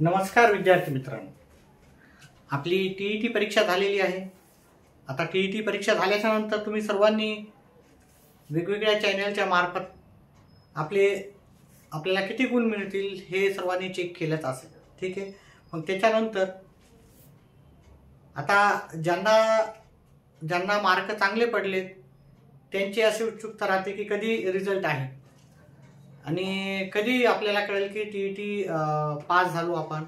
नमस्कार विद्यार्थी मित्रांनो, आपली टीईटी परीक्षा झालेली आहे। आता टीईटी परीक्षा झाल्याच्या नंतर तुम्ही सर्वांनी वेगवेगळ्या चॅनलच्या मार्फत आपल्याला किती गुण मिळतील हे सर्वांनी चेक केलंच असेल, ठीक आहे। मग त्याच्यानंतर आता ज्यांना मार्क चांगले पडले त्यांची अशी उत्सुकता राहते की कधी रिझल्ट आहे आणि कधी आपल्याला कळेल की टीईटी पास झालो आपण,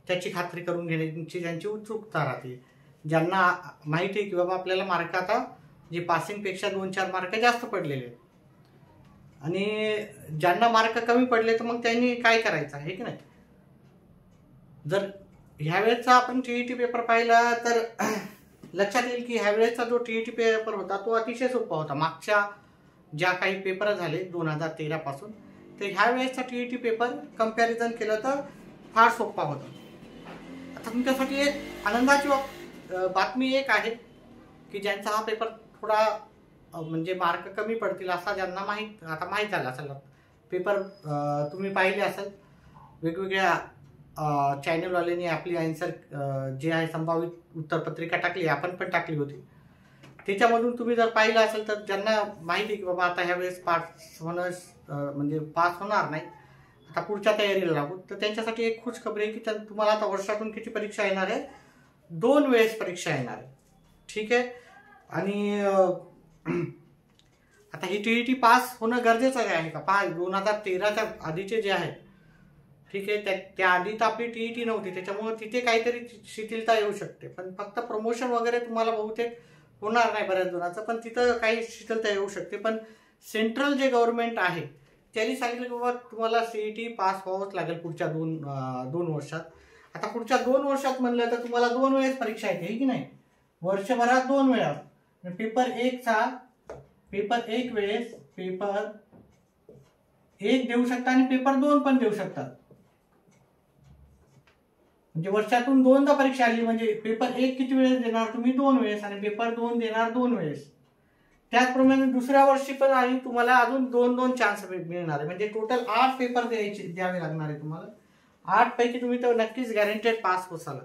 त्याची खात्री करून घेण्याची ज्यांची उत्सुकता राहते। ज्यांना माहिती आहे की बाबा आपल्याला मार्क आता जे पासिंगपेक्षा 2-4 मार्क जास्त पडलेले आहेत आणि ज्यांना मार्क कमी पडले तर मग त्यांनी काय करायचं आहे की नाही। जर ह्यावेळेचा आपण टीईटी पेपर पाहिला तर लक्षात येईल की ह्यावेळेचा जो टीईटी पेपर होता तो अतिशय सोपा होता। मागच्या ज्या काही पेपर झाले 2013 पासून, तर ह्या वेळेसचा टीईटी पेपर कंपॅरिझन केलं तर फार सोपा होता। आता तुमच्यासाठी एक आनंदाची बातमी एक आहे की ज्यांचा हा पेपर थोडा म्हणजे मार्क कमी पडतील असा ज्यांना माहीत झाला असेल, पेपर तुम्ही पाहिले असेल, वेगवेगळ्या चॅनलवाल्यांनी आपली आन्सर जे आहे संभावित उत्तरपत्रिका टाकली, आपण पण टाकली होती। त्याच्यामधून तुम्ही जर पाहिलं असेल तर ज्यांना माहिती आहे की बाबा आता ह्या वेळेस पास होणं म्हणजे पास होणार नाही, आता पुढच्या तयारीला लागू, तर त्यांच्यासाठी एक खुश खबर आहे की तुम्हाला आता वर्षातून किती परीक्षा येणार आहे, 2 वेळेस परीक्षा येणार आहे, ठीक आहे। आणि आता ही टीईटी पास होणं गरजेचं आहे का? 2013च्या आधीचे जे आहे, ठीक आहे, त्या आधी तर आपली टीईटी नव्हती, त्याच्यामुळे तिथे काहीतरी शिथिलता येऊ शकते, पण फक्त प्रमोशन वगैरे तुम्हाला बहुतेक होणार नाही बऱ्याच जणांचं, पण तिथं काही शिथिलता येऊ शकते। पण सेंट्रल जे गव्हर्नमेंट आहे त्यांनी सांगितलं की बाबा तुम्हाला सीईटी पास व्हावंच लागेल पुढच्या दोन वर्षात। आता पुढच्या 2 वर्षात म्हणलं तर तुम्हाला 2 वेळेस परीक्षा येते की नाही, वर्षभरात 2 वेळा। पेपर 1 वेळेस पेपर 1 देऊ शकता आणि पेपर 2 पण देऊ शकतात। म्हणजे वर्षातून 2दा परीक्षा आली म्हणजे पेपर 1 किती वेळेस देणार तुम्ही, 2 वेळेस, आणि पेपर 2 देणार 2 वेळेस। त्याचप्रमाणे दुसऱ्या वर्षी पण आणि तुम्हाला अजून 2 चान्स मिळणार आहे, म्हणजे टोटल 8 पेपर द्यावे लागणार आहे तुम्हाला। 8 पैकी तुम्ही तर नक्कीच गॅरंटेड पास होसाल,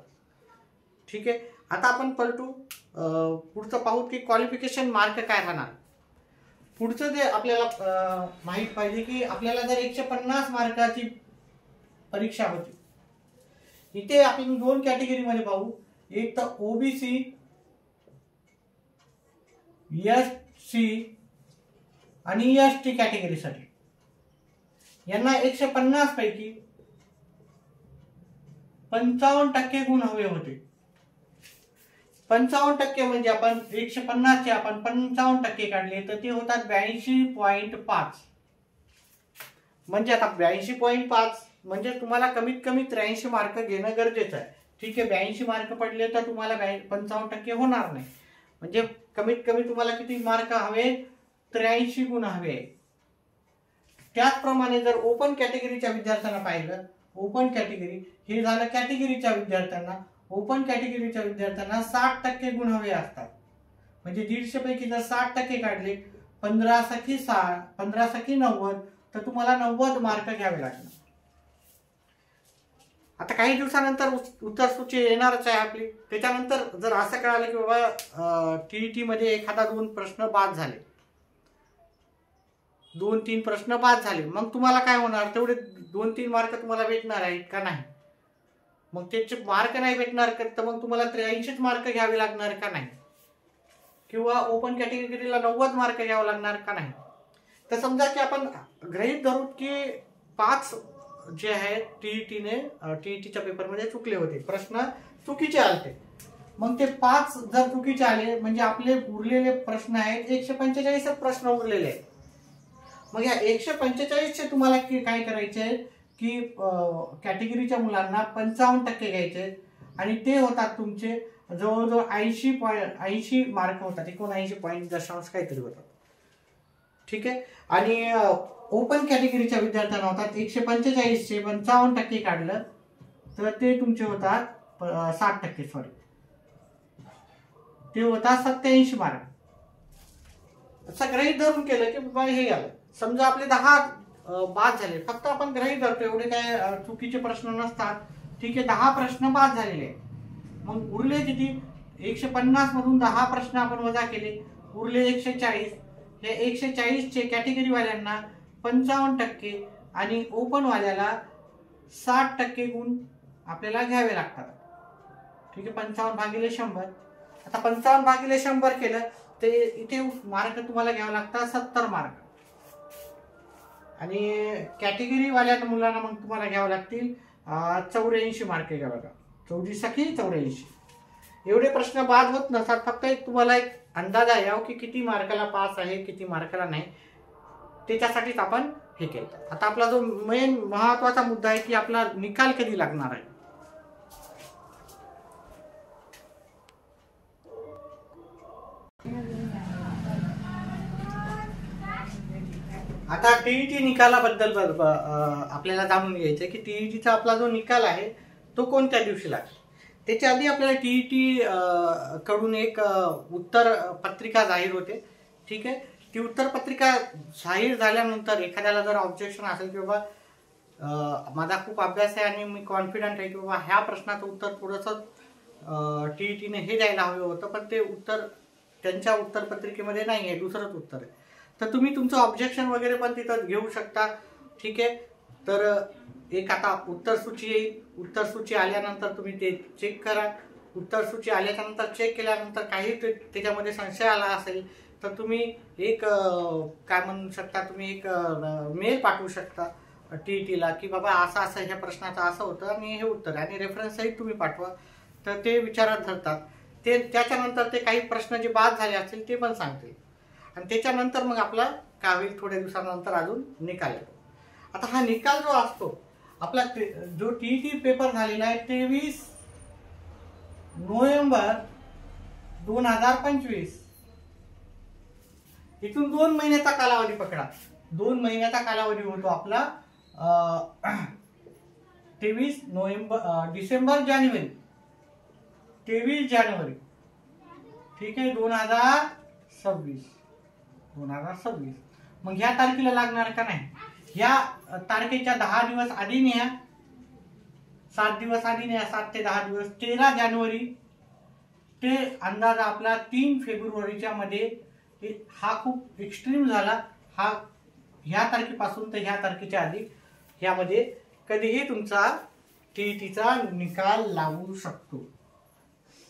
ठीक आहे। आता आपण पुढचं पाहू की क्वालिफिकेशन मार्क काय राहणार। पुढचं जे आपल्याला माहित पाहिजे की आपल्याला जर 150 मार्काची परीक्षा होती, इथे आपण 2 कॅटेगरीमध्ये पाहू, एक तर ओबीसी, एससी आणि एसटी कॅटेगरीसाठी यांना 150 पैकी 55% गुण हवे होते। 55% म्हणजे आपण 150 चे आपण 55% काढले तर ते होतात 82.5, म्हणजे आता 82.5 म्हणजे तुम्हाला कमीत कमी 83 मार्क घेणं गरजेचं आहे, ठीक आहे। 82 मार्क पडले तर तुम्हाला 55% होणार नाही, म्हणजे कमीत कमी तुम्हाला किती मार्क हवे, 83 गुण हवे। त्याचप्रमाणे जर ओपन कॅटेगरीच्या विद्यार्थ्यांना पाहिलं, ओपन कॅटेगरी हे झालं कॅटेगरीच्या विद्यार्थ्यांना, ओपन कॅटेगरीच्या विद्यार्थ्यांना 60% गुण हवे असतात, म्हणजे 150 पैकी जर 60% काढले, 15 सखी 90, तर तुम्हाला 90 मार्क घ्यावे लागणार। आता काही दिवसानंतर उत्तरसूची येणारच आहे आपली, त्याच्यानंतर जर असं कळालं की बाबा टीईटी मध्ये एखादा 2 प्रश्न बाद झाले, 2-3 प्रश्न बाद झाले, मग तुम्हाला काय होणार, तेवढे 2-3 मार्क तुम्हाला भेटणार आहेत का नाही। मग त्याचे मार्क नाही भेटणार तर मग तुम्हाला 83 मार्क घ्यावे लागणार का नाही, किंवा ओपन कॅटेगरीला 90 मार्क घ्यावे लागणार का नाही। तर समजा की आपण गृहीत धरू की 5 जे आहे टीईटीच्या पेपरमध्ये चुकले होते, प्रश्न चुकीचे आले, मग ते 5 जर चुकीचे आले म्हणजे आपले उरलेले प्रश्न आहेत 145 प्रश्न उरलेले आहेत। मग या 145चे तुम्हाला काय करायचे आहे की कॅटेगरीच्या मुलांना 55% घ्यायचे आणि ते होतात तुमचे जवळजवळ 80 मार्क होतात, 79.0 काहीतरी होतात, ठीक आहे। आणि ओपन कॅटेगरीच्या विद्यार्थ्यांना होतात 145चे 55% काढलं तर ते तुमचे होतात 60%, सॉरी, ते होतात 87 मार्क। असं गृहीत धरून केलं की बाबा हे आलं, समजा आपले 10 बाद झाले, फक्त आपण गृहीत धरतो, एवढे काय चुकीचे प्रश्न नसतात, ठीक आहे, 10 प्रश्न पास झालेले आहेत. मग उरले किती? 150 मधून 10 प्रश्न आपण वजा केले, उरले 140. हे 140 चे कॅटेगरी वाल्यांना 55% आणि ओपन वाल्याला 60% गुण आपल्याला घ्यावे लागतात. ठीक आहे, 55 भागिले 100. आता 55 भागिले 100 केलं तर इथे मार्क तुम्हाला घ्यावं लागतात 70 मार्क. आणि कॅटेगरी वाल्या मुलांना मग तुम्हाला घ्यावं लागतील 84 मार्क घ्यावं लागतात. 84 एवढे प्रश्न बाद होत नसतात. फक्त एक तुम्हाला एक अंदाज यावं की किती मार्काला पास आहे, किती मार्काला नाही, त्याच्यासाठीच आपण हे केलं. आता आपला जो मेन महत्वाचा मुद्दा आहे की आपला निकाल कधी लागणार आहे. आता टीईटी निकालाबद्दल आपल्याला जाणून घ्यायचं आहे की टीईटीचा आपला जो निकाल आहे तो कोणत्या दिवशी लागेल. त्याच्या आधी आपल्याला टीईटी कडून एक उत्तर पत्रिका जाहीर होते. ठीक आहे, ती उत्तर पत्रिका जाहीर झाल्यानंतर एखाद्याला जर ऑब्जेक्शन असेल की बाबा माझा खूप अभ्यास आहे आणि मी कॉन्फिडंट आहे की बाबा ह्या प्रश्नाचं उत्तर थोडंसं टीईटीने हे द्यायला हवं होतं, पण ते उत्तर त्यांच्या उत्तर पत्रिकेमध्ये नाही आहे, दुसरंच उत्तर आहे, तर तुम्ही तुमचं ऑब्जेक्शन वगैरे पण तिथं घेऊ शकता. ठीक आहे, तर एक आता उत्तर सूची येईल. उत्तर सूची आल्यानंतर तुम्ही ते चेक करा. उत्तर सूची आल्यानंतर चेक केल्यानंतर काही त्याच्यामध्ये संशय आला असेल तर तुम्ही एक काय म्हणू शकता, तुम्ही एक मेल पाठवू शकता टीईटीला की बाबा असं असं ह्या प्रश्नाचं असं होतं आणि हे उत्तर, आणि रेफरन्स सहित तुम्ही पाठवा, तर ते विचारात धरतात. ते त्याच्यानंतर ते काही प्रश्न जे बाद झाले असतील ते पण सांगतील. आणि त्याच्यानंतर मग आपला काय होईल, थोड्या दिवसानंतर अजून निकाल येतो. आता हा निकाल जो असतो आपला जो टीईटी पेपर झालेला आहे 23 नोव्हेंबर 2025, इथून 2 महिन्याचा कालावधी पकडा. 2 महिन्याचा कालावधी होतो आपला 23 नोव्हेंबर डिसेंबर जानेवारी 23 जानेवारी. ठीक आहे, 2026. मग ह्या तारखेला लागणार का नाही, ह्या तारखेच्या 10 दिवस आधी न्या, 7 दिवस आधी न्या, 7 ते 10 दिवस. 13 जानेवारी ते अंदाज आपला 3 फेब्रुवारीच्या मध्ये. हा खूप एक्स्ट्रीम झाला. हा ह्या तारखेपासून तर ह्या तारखेच्या आधी ह्यामध्ये कधीही तुमचा टीईटीचा निकाल लागू शकतो.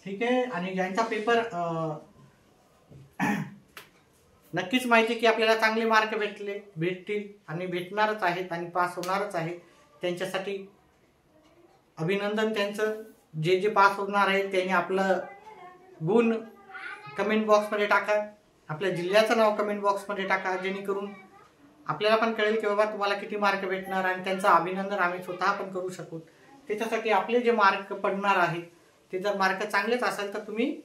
ठीक आहे, आणि ज्यांचा पेपर नक्कीच माहिती की आपल्याला चांगले मार्क भेटतील आणि भेटणारच आहेत आणि पास होणारच आहे, त्यांच्यासाठी अभिनंदन त्यांचं. जे जे पास होणार आहेत त्यांनी आपलं गुण कमेंट बॉक्समध्ये टाका, आपल्या जिल्ह्याचं नाव कमेंट बॉक्समध्ये टाका, जेणेकरून आपल्याला पण कळेल की बाबा तुम्हाला किती मार्क भेटणार आणि त्यांचं अभिनंदन आम्ही स्वतः पण करू शकू. त्याच्यासाठी आपले जे मार्क पडणार आहेत ते जर मार्क चांगलेच असेल तर तुम्ही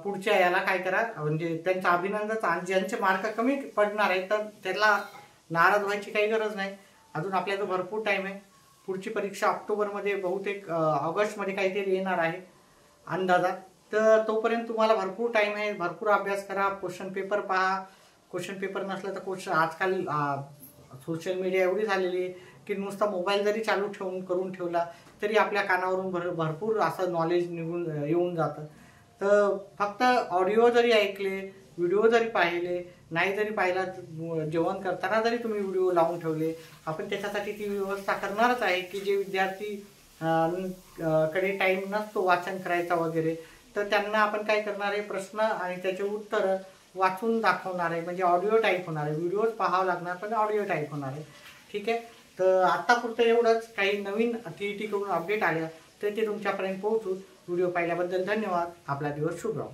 पुढच्या याला काय करा, म्हणजे त्यांचं अभिनंदन. आणि ज्यांचे मार्क कमी पडणार आहे तर त्याला नाराज व्हायची काही गरज नाही. अजून आपल्याला भरपूर टाइम आहे. पुढची परीक्षा ऑक्टोबरमध्ये बहुतेक ऑगस्टमध्ये काहीतरी येणार आहे अंदाजात. तर तोपर्यंत तुम्हाला भरपूर टाइम आहे, भरपूर अभ्यास करा, क्वेश्चन पेपर पहा. क्वेश्चन पेपर नसलं तर क्वेश्चन, आजकाल सोशल मीडिया एवढी झालेली आहे की नुसता मोबाईल जरी चालू करून ठेवला तरी आपल्या कानावरून भरपूर असं नॉलेज येऊन जातं. तर फक्त ऑडिओ जरी ऐकले, व्हिडिओ जरी पाहिले, नाही जरी पाहिला, जेवण करताना जरी तुम्ही व्हिडिओ लावून ठेवले, आपण त्याच्यासाठी ती व्यवस्था करणारच आहे की जे विद्यार्थी कडे टाइम नसतो वाचन करायचा वगैरे, तर त्यांना आपण काय करणार आहे, प्रश्न आणि त्याचे उत्तर वाचून दाखवणार आहे. म्हणजे ऑडिओ टाईप होणार आहे, व्हिडिओज पाहावं लागणार पण ऑडिओ टाईप होणार आहे. ठीक आहे, तर आत्तापुरतं एवढंच. काही नवीन टीईटी कडून अपडेट आल्या तर ते तुमच्यापर्यंत पोहोचू. व्हिडिओ पाहिल्याबद्दल धन्यवाद. आपला दिवस शुभ राहो.